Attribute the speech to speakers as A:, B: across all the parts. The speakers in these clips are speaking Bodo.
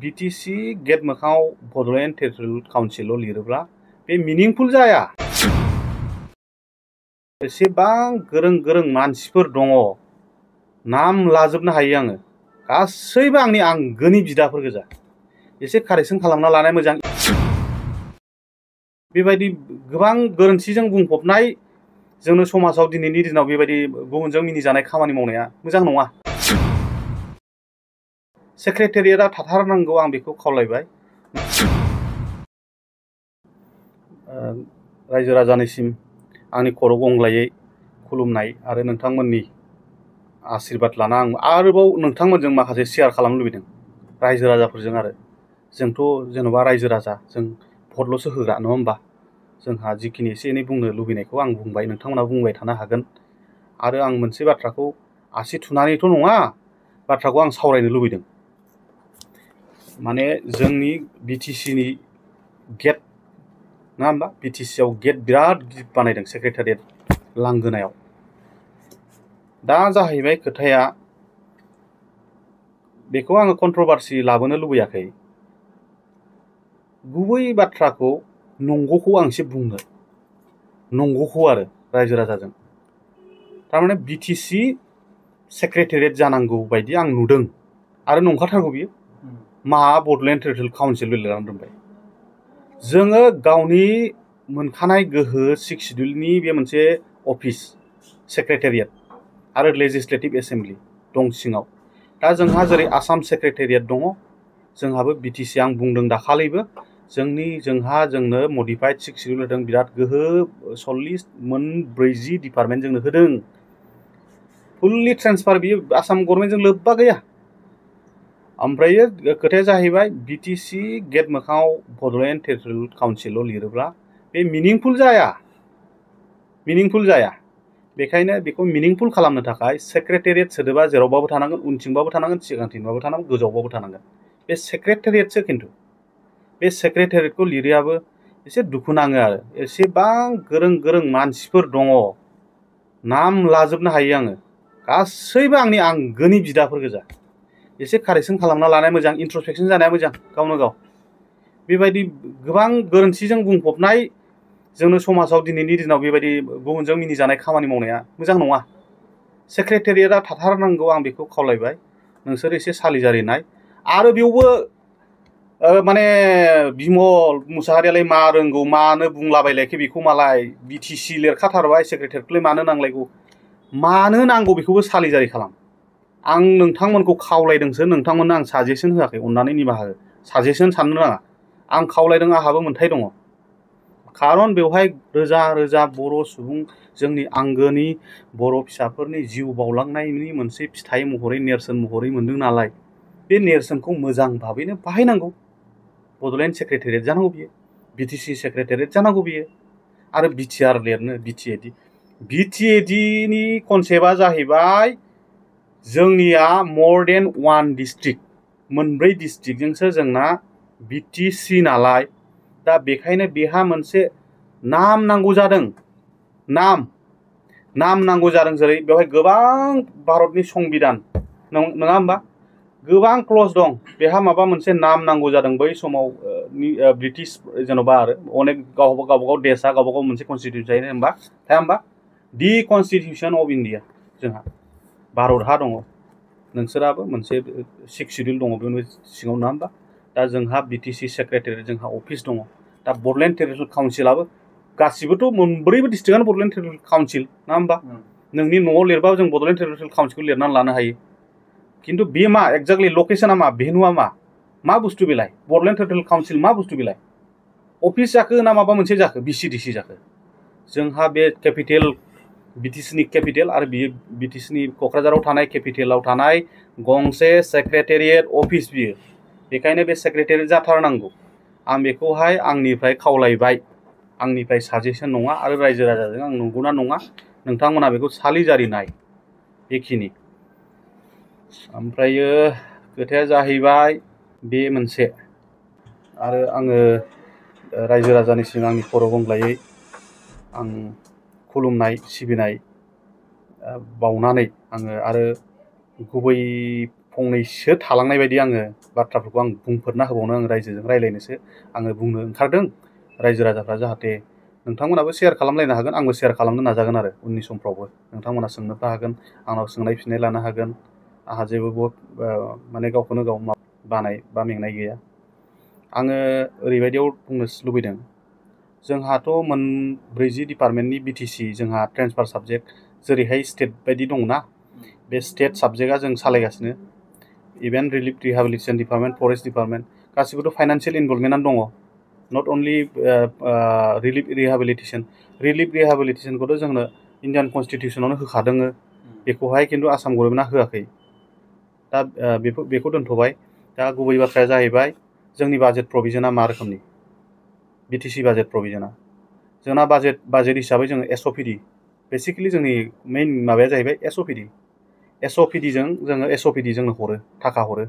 A: BTC गेट मोखाङाव बड'लेण्ड टेरिटरियेल काउन्सिल लिरोब्ला बे मिनिंफुल जाया। एसेबां गोरों गोरों मानसिफोर दङ, नाम लाजोबनो हायो आङो। गासैबो आंनि आंगोनि बिदाफोर गोजा। एसे कारेक्सन खालामना लानाय मोजां। बेबायदि गोबां गोरोन्थिजों बुंफबनाय जोंनो समाजाव दिनैनि दिनाव बेबायदि गुबुनजों मिनिजानाय खामानि मावनाया मोजां नङा। सेक्रेटारियेटआ थाथारनांगौ, आं बेखौ खावलायबाय। रायजो राजानिसिम आंनि खर' गंग्लायै खुलुमनाय आरो नोंथांमोननि आशीर्बाद लाना आं आरोबाव नोंथांमोनजों माखासे शेयार खालामनो लुबैदों, रायजो राजाफोरजों। आरो जोंथ' जेन'बा रायजो राजा, जों भटल'सो होग्रा, नङा होमबा? जोंहा जिखिनि एसे एनै बुंनो लुबैनायखौ आं बुंबाय, नोंथांमोनहा बुंबाय थानो हागोन। आरो आं मोनसे बाथ्राखौ आसि थुनानैथ' नङा, बाथ्राखौ आं सावरायनो लुबैदों। माने जोंनि BTCनि गेट, नङा होमबा? BTCआव गेट बिराद गिदिर बानायदों सेक्रेटारियेट लांगोनायाव। दा जाहैबाय खोथाया, बेखौ आङो कन्ट्रभार्सि लाबोनो लुबैयाखै। गुबै बाथ्राखौ, नंगौखौ आं एसे बुंनो, नंगौखौ आरो रायजो राजाजों। थारमाने BTC सेक्रेटारियेट जानांगौ बायदि आं नुदों, आरो नंखाथारगौ बियो। मा बड'लेण्ड टेरिटरियेल काउन्सिल लिरनानै दोनबाय। जोङो गावनि मोनखानाय गोहो, 6 सिड्युलनि बे मोनसे अफिस सेक्रेटारियेट आरो लेजिस्लेटिभ एसेम्बलि दं सिङाव। दा जोंहा जेरै आसाम सेक्रेटारियेट दङ, जोंहाबो BTC, आं बुंदों दाखालिबो, जोंनो मडिफाइड 6 सिड्युल होदों, बिराद गोहो, 40 डिपार्टमेन्ट जोंनो होदों। फुल्लि ट्रेन्सफार, बियो आसाम गभर्नमेन्टजों लोब्बा गैया। ओमफ्राय खोथाया जाहैबाय, BTC गेट मोखाङाव बड'लेण्ड टेरिटरियेल काउन्सिल लिरोब्ला बे मिनिंफुल जाया, मिनिंफुल जाया। बेखायनो बेखौ मिनिंफुल खालामनो थाखाय सेक्रेटारियेट सोदोबा जेरावबाबो थानांगोन, उनथिंबाबो थानांगोन, सिगांथिंबाबो थानांगोन, गोजौआवबाबो थानांगोन। बे सेक्रेटारियेटसो, खिन्थु बे सेक्रेटारियेटखौ लिरैयाबो एसे दुखु नाङो आरो। एसेबां गोरों गोरों मानसिफोर दङ, नाम लाजोबनो हायो आङो। गासैबो आंनि आंगोनि बिदाफोर गोजा। एसे कारेक्सन खालामना लानाया मोजां, इन्ट्रस्पेक्सन जानाया मोजां गावनो गाव। बेबायदि गोबां गोरोन्थिजों बुंफबनाय जोंनो समाजाव दिनैनि दिनाव बेबायदि गुबुनजों मिनिजानाय खामानि मावनाया मोजां नङा। सेक्रेटारियेटआ थाथारनांगौ, आं बेखौ खावलायबाय। नोंसोर एसे सालिजारि नाय। आरो बेयावबो माने बिमल मुसाहारियालाय मा रोंगौ, मानो बुंलाबायलायखो बेखौ, मालाय BTC लिरखाथारबाय, सेक्रेटारियेटखौलाय मानो नांलायगौ, मानो नांगौ बेखौबो सालिजारि खालाम। आं नोंथांमोनखौ खावलायदोंसो, नोंथांमोननो आं साजेसन होआखै, अननानै निमाहा हो। साजेसन साननो नाङा, आं खावलायदों, आंहाबो मोन्थाय दङ। खारन बेवहाय रोजा रोजा बर' सुबुं, जोंनि आंगोनि बर' फिसाफोरनि जिउ बावलांनायनि मोनसे फिथाइ महरै, नेरसोन महरै मोनदों नालाय, बे नेरसोनखौ मोजां भाबैनो बाहायनांगौ। बड'लेण्ड सेक्रेटारियेट जानांगौ बियो, BTC सेक्रेटारियेट जानांगौ बियो। आरो BTR लिरनो, BTADनि कनसेप्टआ जाहैबाय, जोंनिया more than 1 डिस्ट्रिक्ट, 4 डिस्ट्रिक्टजोंसो जोंना BTC नालाय। दा बेखायनो बेहा मोनसे नाम नांगौ जादों, नाम नांगौ जादों। जेरै बेवहाय गोबां भारतनि संबिधान, नङा होमबा? गोबां क्लज दं, बेहा माबा मोनसे नाम नांगौ जादों। बै समाव ब्रिटिश, जेन'बा आरो अनेक गावबागाव देशआ गावबागाव मोनसे कनस्टिटिउसन थायो, होमबा थाया होमबा? दि कनस्टिटिउसन अफ इन्डिया, जोंहा भारतहा दङ। नोंसोराबो मोनसे 6 सिड्युल दङ, बेनि सिङाव, नङा होमबा? दा जोंहा BTC सेक्रेटारियेट, जोंहा अफिस दङ। दा बड'लेण्ड टेरिटरियेल काउन्सिलाबो गासिबोथ' 4 डिस्ट्रिक्टआनो बड'लेण्ड टेरिटरियेल काउन्सिल, नङा होमबा? नोंनि न'आव लिरबाबो जों बड'लेण्ड टेरिटरियेल काउन्सिलखौ लिरनानै लानो हायो। खिन्थु बे मा एक्जेक्टलि लकेसना, मा भेनुआ, मा बुस्थु बेलाय? बड'लेण्ड टेरिटरियेल काउन्सिल मा बुस्थु बेलाय? अफिस जाखो ना माबा मोनसे जाखो, BCDC जाखो? जोंहा बे केपिटेल, BTCनि केपिटेल, आरो बियो BTCनि क'क्राझाराव थानाय केपिटेलाव थानाय गंसे सेक्रेटारियेट अफिस बियो। बेखायनो बे सेक्रेटारियेट जाथारनांगौ। आं बेखौहाय आंनिफ्राय खावलायबाय, आंनिफ्राय साजेसन नङा। आरो रायजो राजाजों आं नंगौना नङा, नोंथांमोना बेखौ सालिजारि नाय, बेखिनि। ओमफ्रायो खोथाया जाहैबाय बे मोनसे, आरो आङो रायजो राजानिसिम आंनि खर' गंग्लायै आं खुलुमनाय, सिबिनाय बावनानै आङो आरो गुबै फंनैसो थालांनाय बायदि आङो बाथ्राफोरखौ आं बुंफोरना होबावनो आं रायजोजों रायज्लायनोसो आङो बुंनो ओंखारदों। रायजो राजाफ्रा जाहाथे नोंथांमोनाबो शेयार खालामलायनो हागोन, आंबो शेयार खालामनो नाजागोन आरो उननि समफ्रावबो नोंथांमोना सोंनोबो हागोन, आंनाव सोंनाय फिननाय लानो हागोन। आंहा जेबो माने गावखौनो गाव बानाय बा मेंनाय गैया। आङो ओरैबायदियाव बुंनो लुबैदों, जोंहाथ' 40 डिपार्टमेन्टनि बिटिसि जोंहा ट्रेन्सफार साबजेक्ट जेरैहाय स्टेट बायदि दंना, बे स्टेट साबजेक्टआ जों सालायगासिनो। Even relief rehabilitation department, forest department गासिबोथ' फाइनान्सियेल इनभल्भमेन्टआनो दङ। नट अनलि रिलिफ रिहेबिलिटेसनखौथ' जोंनो इन्डियान कनस्टिटिउसनावनो होखादों, बेखौहाय खिन्थु आसाम गभर्नमेन्टआ होआखै। दा बेखौ दोनथ'बाय। दा गुबै बाथ्राया जाहैबाय जोंनि बाजेट प्रभिजनआ मा रोखोमनि, बिटिसि बाजेट प्रभिजनआ जोंना बाजेट हिसाबै जोङो एसअपिडि, बेसिकेलि जोंनि मेइन माबाया जाहैबाय एसअपिडिजों जोंनो हरो, थाखा हरो।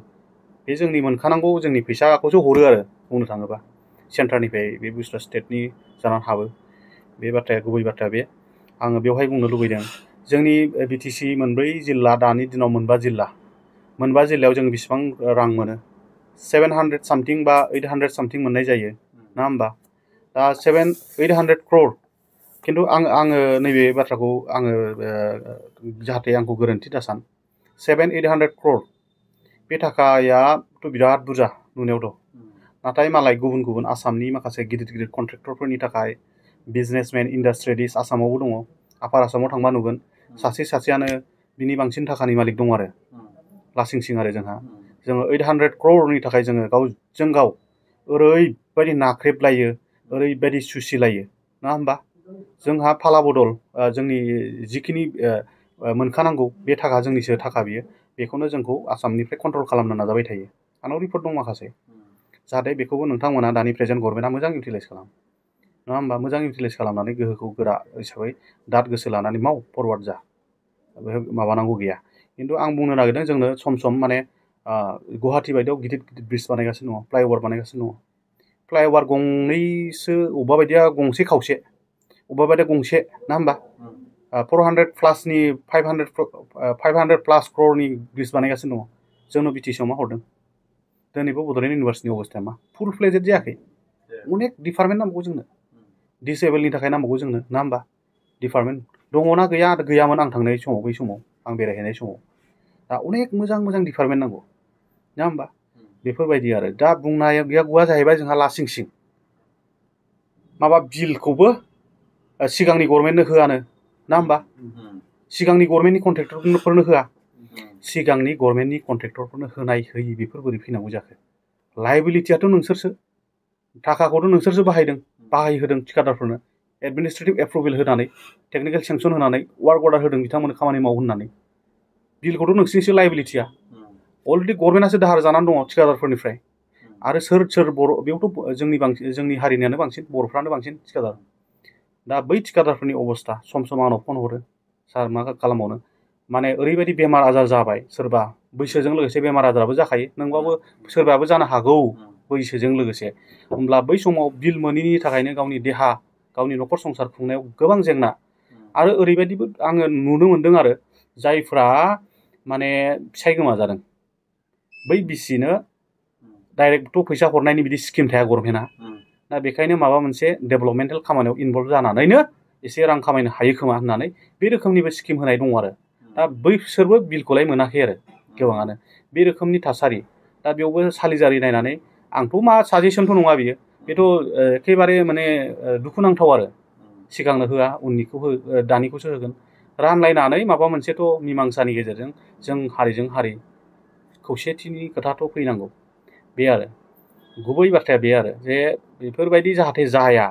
A: बे जोंनि मोनखानांगौ जोंनि फैसाखौसो हरो आरो बुंनो थाङोबा सेन्टारनिफ्राय बे बुस्थुआ स्टेटनि जानानै हाबो। बे बाथ्राया गुबै बाथ्राया बे। आङो बेवहाय बुंनो लुबैदों जोंनि बिटिसि 4 जिल्ला, दानि दिनाव 4 जिल्ला, 4 जिल्लायाव जों बेसेबां रां मोनो, 700 सामथिं बा 800 सामथिं मोननाय जायो ना होमबा। दा 800 क्र'र। खिन्थु आङो नैबे बाथ्राखौ आङो जाहाथे आंखौ गोरोन्थि दासान, 700-800 क्र'र बे थाखायाथ' बिराद बुरजा नुनायावथ'। नाथाय मालाय गुबुन आसामनि माखासे गिदिर कन्ट्रेक्टरफोरनि थाखाय, बिजनेसमेन, इन्डास्ट्रियेलिस्ट आसामावबो दङ। आपार आसामाव थांबा नुगोन सासेयानो बिनि बांसिन थाखानि मालिक दं आरो लासिंसिं आरो जोङो 800 क्र'रनि थाखाय जोङो गावजों गाव ओरैबायदि नाख्रेबलायो, ओरैबायदि सुसिलायो ना होमबा। जोंहा फाला बदल जोंनि जिखिनि मोनखानांगौ बे थाखा, जोंनिसो थाखा बियो, बेखौनो जोंखौ आसामनिफ्राय कन्ट्रल खालामनो नाजाबाय थायो। आंनाव रिपर्ट दं माखासे, जाहाथे बेखौबो नोंथांमोना दानि प्रेजेन्ट गभर्नमेन्टआ मोजां इउटिलाइज खालामो नङा होमबा। मोजां इउटिलाइज खालामनानै गोहोखौ गोरा हिसाबै दाद गोसो लानानै माव, फरवार्ड जा, माबानांगौ गैया। खिन्थु आं बुंनो नागिरदों जोंनो सम माने गुवाहाटि बायदियाव गिदिर ब्रिज बानायगासिनो दङ, फ्लाइअभार बानायगासिनो दङ। फ्लाइअभार गंनैसो, अबेबा बायदिया गंसे खावसे, अबेबा बायदिया गंसे ना होमबा। 400 प्लासनि 500 प्लास क्र'रनि ब्रिज बानायगासिनो दङ। जोंनो बिटिसिआव मा हरदों? दिनैबो बड'लेण्ड इउनिभार्सिटिनि अबस्थाया मा? फुल फ्लेजेड जायाखै। अनेक डिपार्टमेन्ट नांबावगौ जोंनो, डिसेबोलनि थाखाय नांबावगौ जोंनो ना होमबा। डिपार्टमेन्ट दङना गैया? गैयामोन आं थांनाय समाव, बै समाव आं बेरायहैनाय समाव। दा अनेक मोजां डिपार्टमेन्ट नांगौ ना होमबा। बेफोरबायदि आरो दा बुंनाया गैया जाहैबाय जोंहा लासिंसिं माबा बिलखौबो सिगांनि गभर्नमेन्टनो होआनो ना होमबा। सिगांनि गभर्नमेन्टनि कन्ट्रेक्टरफोरनो होआ, सिगांनि गभर्नमेन्टनि कन्ट्रेक्टरफोरनो होयि बेफोर बोरै फैनांगौ जाखो? लायबिलिटियाथ' नोंसोरसो, थाखाखौथ' नोंसोरसो बाहायहोदों थिकादारफोरनो, एडमिनिस्ट्रेटिभ एप्रुभेल होनानै, टेकनिकेल सेंसन होनानै, वार्क अर्डार होदों बिथांमोननो खामानि माव होननानै। बिलखौथ' नोंसिनिसो लायबिलिटिया। अलरेडि गभर्नमेन्टआसो दाहार जानानै दङ थिकादारफोरनिफ्राय। आरो सोर बर', बेयावथ' जोंनि हारिनियानो बांसिन, बर'फ्रानो बांसिन थिकादार। दा बै थिकादारफोरनि अबस्था, सम आंनाव फन हरो, सार मा खालामबावनो, माने ओरैबायदि बेमार आजार जाबाय, सोरबा बैसोजों लोगोसे बेमार आजाराबो जाखायो, नोंबाबो सोरबाबो जानो हागौ बैसोजों लोगोसे। होमब्ला बै समाव बिल मोनैनि थाखायनो गावनि देहा, गावनि न'खर संसार खुंनायाव गोबां जेंना। आरो ओरैबायदिबो आङो नुनो मोनदों आरो जायफ्रा माने फिसाय गोमाजादों, बै बिसिनो डाइरेक्टथ' फैसा हरनायनि बिदि स्किम थाया गभर्नमेन्टआ। दा बेखायनो माबा मोनसे डेभेलपमेन्टेल खामानियाव इनभल्भ जानानैनो एसे रां खामायनो हायो खोमा होननानै बे रोखोमनिबो स्किम होनाय दङ आरो। दा बैसोरबो बिलखौलाय मोनाखै आरो गोबाङानो, बे रोखोमनि थासारि। दा बेयावबो सालिजारि नायनानै, आंथ' मा साजेसनथ' नङा बियो, बेथ' एखेबारे माने दुखुनांथाव आरो। सिगांनो होआ, दानिखौसो होगोन। रानलायनानै माबा मोनसेथ' मिमांसानि गेजेरजों जों हारिजों हारि खौसेथिनि खोथाथ' फैनांगौ। बे आरो गुबै बाथ्राया बे आरो जे बेफोरबायदि जाहाथे जाया।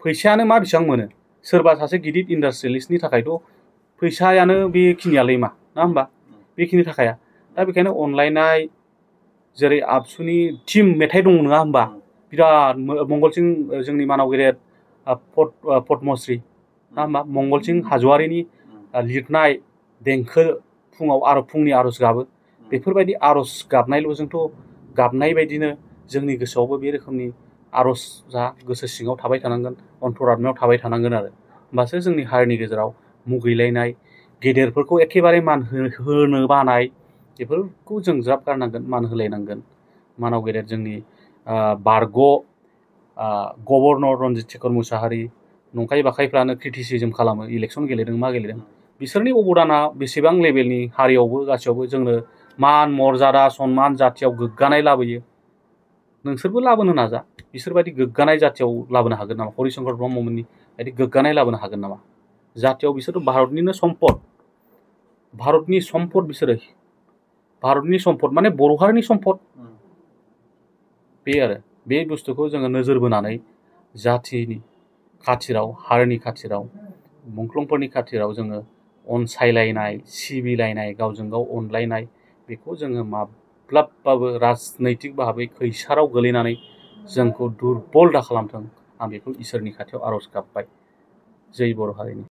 A: फैसायानो मा बेसेबां मोनो? सोरबा सासे गिदिर इन्डास्ट्रियेलिस्टनि थाखायथ' फैसायानो बेखिनियालाय मा ना होमबा, बेखिनि थाखाया। दा बेखायनो अनलायनाय, जेरै आबसुनि टिम मेथाइ दं नङा होमबा, बिराद मंगलसिं जोंनि मानाव गेदेर पद्मश्री ना होमबा, मंगलसिं हाज'वारिनि लिरनाय देंखो, फुंनि आर'ज गाबो। बेफोरबायदि आर'ज गाबनायल'जोंथ' गाबनाय बायदिनो जोंनि गोसोआवबो बे रोखोमनि आर'जआ गोसो सिङाव थाबाय थानांगोन, अन्तरात्मायाव थाबाय थानांगोन आरो। होमबासो जोंनि हारिनि गेजेराव मुगैलायनाय, गेदेरफोरखौ एखेबारे मान होनो बानाय, बेफोरखौ जों ज्राब गारनांगोन, मान होलायनांगोन। मानाव गेदेर जोंनि बारग' गभर्नर रन्जित शेखर मुसाहारि नंखाय बाखायफ्रानो क्रिटिसिजम खालामो इलेक्सन गेलेदों मा गेलेदों, बिसोरनि अबदाना बेसेबां लेभेलनि हारियावबो गासैयावबो जोंनो मान मर्यादा सन्मान जातियाव गोग्गानाय लाबोयो। नोंसोरबो लाबोनो नाजा, बिसोरबायदि गोग्गानाय जातियाव लाबोनो हागोन नामा? हरिशंकर ब्रह्ममोननि बायदि गोग्गानाय लाबोनो हागोन नामा? जातियाव बिसोर भारतनिनो सम्पद, भारतनि सम्पद, बिसोरो भारतनि सम्पद माने बर' हारिनि सम्पद। बे आरो बे बुस्थुखौ जोङो नोजोर बोनानै जातिनि खाथिराव, हारिनि खाथिराव, मुंख्लंफोरनि खाथिराव जोङो अनसायलायनाय, सिबिलायनाय, गावजों गाव अनलायनाय, बेखौ जोङो माब्लाबाबो राजनैतिक भाबै खैसाराव गोलैनानै जोंखौ दुरबल दा खालामथों, आं बेखौ इसोरनि खाथियाव आर'ज गाबबाय। जै बर' हारिनि।